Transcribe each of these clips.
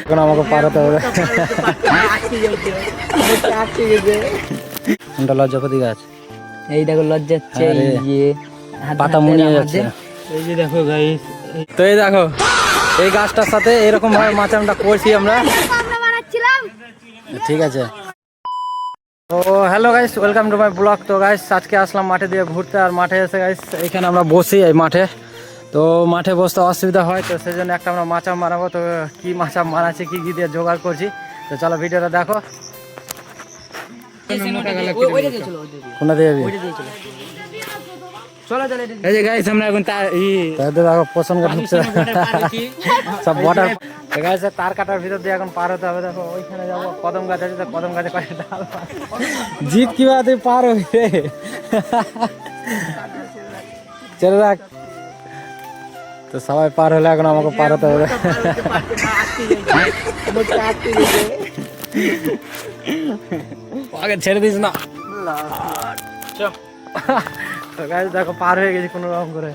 এখন আমাকে পারাতে হবে। কোনটা লজ্জাপতি গাছ? এই দেখো লজ্জাচ্ছে পাতা মুনিয়ে যাচ্ছে। এই যে দেখো গাইস, তো এই দেখো এই গাছটার সাথে এরকম ভাবে মাচামটা করছি আমরা। ঠিক আছে। তো hello guys, welcome to my blog. তো গাইস আজকে আসলাম মাঠে দিয়ে ঘুরতে, আর মাঠে এসে গাইস এখানে আমরা বসি এই মাঠে। তো মাঠে বসতে অসুবিধা হয়, তো সেই জন্য একটা আমরা মাচাম বানাবো। তো কি মাচাম বানাচ্ছি, কি কি দিয়ে জোগাড় করছি, তো চলো ভিডিওটা দেখো। কোনটা দিয়ে যাবি? এই যে গাইস আমরা এখন দেখো পছন্দ ঢুকছে সব বটার গাইস, তার কাটার ভিতর দিয়ে এখন পার হতে হবে। দেখো ওইখানে যাবো, কদম গাছ আছে, তো কদম গাছে কয়েক ডাল জিত কিভাবে পার হবে চলে রাখ। তো সবাই পার হলে এখন আমাকে পার হতে হবে। আগে ছেড়ে দিস না। তো গাইস দেখো পার হয়ে গেছি কোনো রকম করে।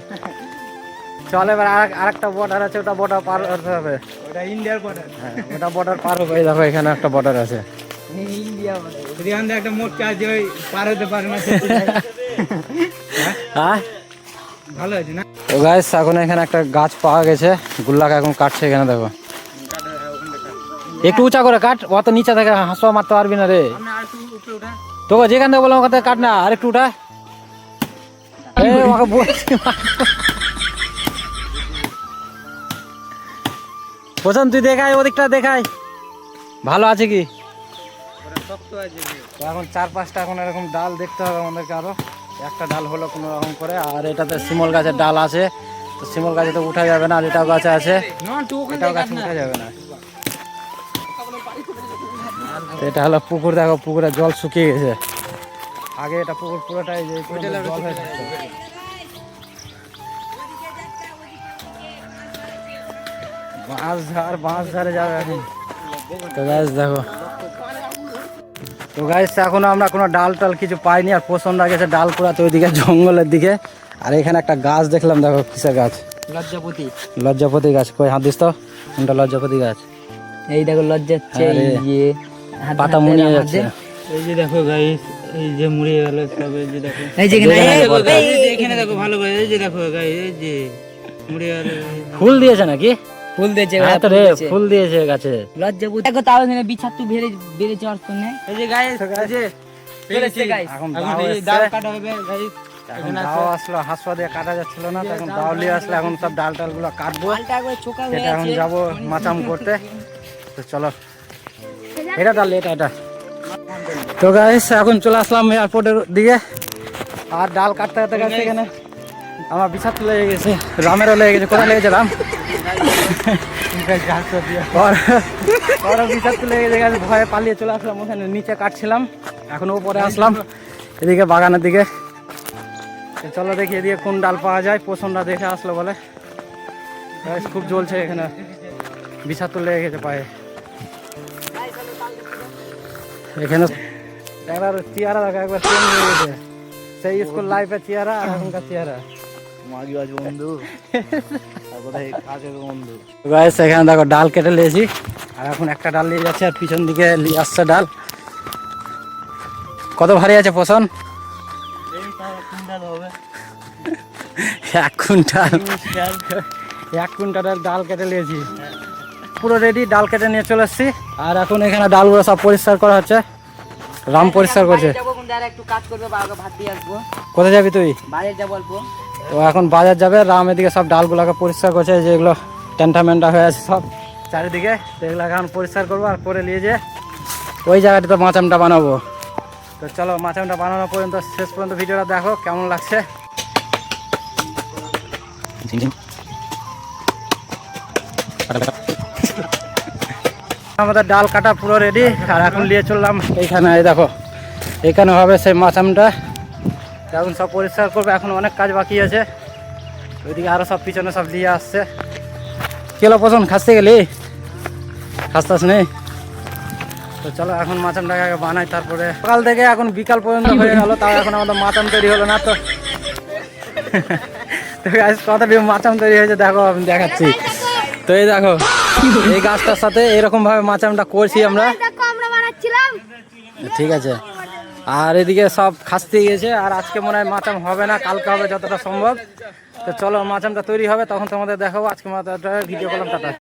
চল এবার আরেকটা বর্ডার আছে, ওটা বর্ডার পার করতে হবে। ওটা ইন্ডিয়ার বর্ডার। হ্যাঁ ওটা বর্ডার পার হবে। এই দেখো এখানে একটা বর্ডার আছে, ইন্ডিয়া বর্ডার। যদি আমাদের একটা মোটকা আছে ওই পার হতে পারে না। হ্যাঁ ভালো আছে না? তো গাইস এখন এখানে একটা গাছ পাওয়া গেছে, গুল্লাকে এখন কাটছে। এখানে দেখো একটু উঁচা করে কাট, অত নিচে থেকে হাঁসুয়া মারতে পারবি না রে। তোকে যেখান থেকে বললাম ওখান থেকে কাট না, আরেকটু উঠা। ওকে বলছি প্রশান্ত তুই দেখাই, ওদিকটা দেখাই ভালো আছে কি। তো এখন 4-5টা এখন এরকম ডাল দেখতে হবে আমাদেরকে, আরো একটা ডাল হলো কোনো রকম করে। আর এটাতে শিমল গাছের ডাল আছে, তো শিমল গাছে তো উঠা যাবে না, আর এটাও গাছে আছে, এটাও গাছে উঠা যাবে না। এটা হলো পুকুর, দেখো পুকুরে জল শুকিয়ে গেছে। আগে এটা পুকুর পুরোটাই যে জল হয়ে থাকতো। বাঁশ ধারে যাবে এখন। তো গাইস দেখো, তো গাইস এখনো আমরা কোনো ডাল টাল কিছু পাইনি, আর পছন্দ গেছে ডাল কুড়াতে ওইদিকে জঙ্গলের দিকে। আর এখানে একটা গাছ দেখলাম, দেখো কিসের গাছ? লজ্জাপতি। লজ্জাপতি গাছ। কই হাত দিস তো, কোনটা লজ্জাপতি গাছ? এই দেখো লজ্জাচ্ছে পাতা মুনিয়ে যাচ্ছে। এই যে দেখো গাইস, এই যে মুড়িয়ে গেল সব। এই যে দেখো, এই যে এখানে দেখো ভালো করে। এই যে দেখো গাইস, এই যে মুড়িয়ে গেল। ফুল দিয়েছে নাকি? ফুল দিয়েছে, ফুল দিয়েছে গাছে। লজ্জাপতি দেখো, তাও বিছাত তো বেড়েছে আর শুনে। এই যে গাইস, এই যে পেরেছে গাইস। এখন ডাল কাটা হবে গাইস। এখন দাও আসলো, হাঁসুয়া দিয়ে কাটা যাচ্ছিল না, তখন দাও নিয়ে আসলে এখন সব ডাল টাল গুলো কাটবো। সেটা এখন যাবো মাচাম করতে। তো চলো, এটা ডাল, এটা। তো গাইস এখন চলে আসলাম এয়ারপোর্টের দিকে, আর ডাল কাটতে কাটতে গেছে এখানে আমার বিছাত লেগে গেছে, রামেরও লেগে গেছে। কোথায় লেগেছে রাম? বিছাত লেগে গেছে, ভয়ে পালিয়ে চলে আসলাম। ওখানে নিচে কাটছিলাম, এখন উপরে আসলাম এদিকে বাগানের দিকে। চলো দেখি এদিকে কোন ডাল পাওয়া যায়। পোষণটা দেখে আসলো বলে। খুব জ্বলছে এখানে, বিছাত লেগে গেছে পায়ে। এখানে চেয়ারা দেখা একবার চেঞ্জ হয়ে গেছে, সেই স্কুল লাইফের চেয়ারা আর এখনকার চেয়ারা। এখানে দেখো ডাল কেটে নিয়েছি, আর এখন একটা ডাল নিয়ে যাচ্ছে, আর পিছন দিকে নিয়ে আসছে ডাল। কত ভারী আছে পোষণ? 1 কুইন্টাল ডাল কেটে নিয়েছি, পুরো রেডি। ডাল কেটে নিয়ে চলে এসছি, আর এখন এখানে ডালগুলো সব পরিষ্কার করা হচ্ছে। রাম পরিষ্কার করছে। কোথায় যাবি তুই? তো এখন বাজার যাবে, রাম এদিকে সব ডালগুলোকে পরিষ্কার করছে, যেগুলো টেন্টা মেন্টা হয়ে আছে সব চারিদিকে। তো এগুলো এখন পরিষ্কার করবো, আর করে নিয়ে যে ওই জায়গাটিতে মাচামটা বানাবো। তো চলো মাচামটা বানানো পর্যন্ত, শেষ পর্যন্ত ভিডিওটা দেখো কেমন লাগছে। আমাদের ডাল কাটা পুরো রেডি, আর এখন নিয়ে চললাম এইখানে। এই দেখো এখানে হবে সেই মাচামটা, এখন সব পরিষ্কার করবে। এখন অনেক কাজ বাকি আছে, ওইদিকে আরো সব পিছনে সব দিয়ে আসছে। কেলো পছন্দ খাসতে গেলি, খাসতাস নেই? তো চলো এখন মাচামটাকে আগে বানাই, তারপরে সকাল থেকে এখন বিকাল পর্যন্ত হয়ে গেল, তাও এখন আমাদের মাচাম তৈরি হলো না। তো গাইস কতটি মাচাম তৈরি হয়েছে দেখো, আমি দেখাচ্ছি। তো এই দেখো এই গাছটার সাথে এরকম ভাবে মাচামটা করছি আমরা, ঠিক আছে। আর এদিকে সব খাসতে গেছে, আর আজকে মনে হয় মাচাম হবে না, কালকে হবে যতটা সম্ভব। তো চলো মাচামটা তৈরি হবে তখন তোমাদের দেখাবো। আজকে ভিডিও করলাম, টাটা।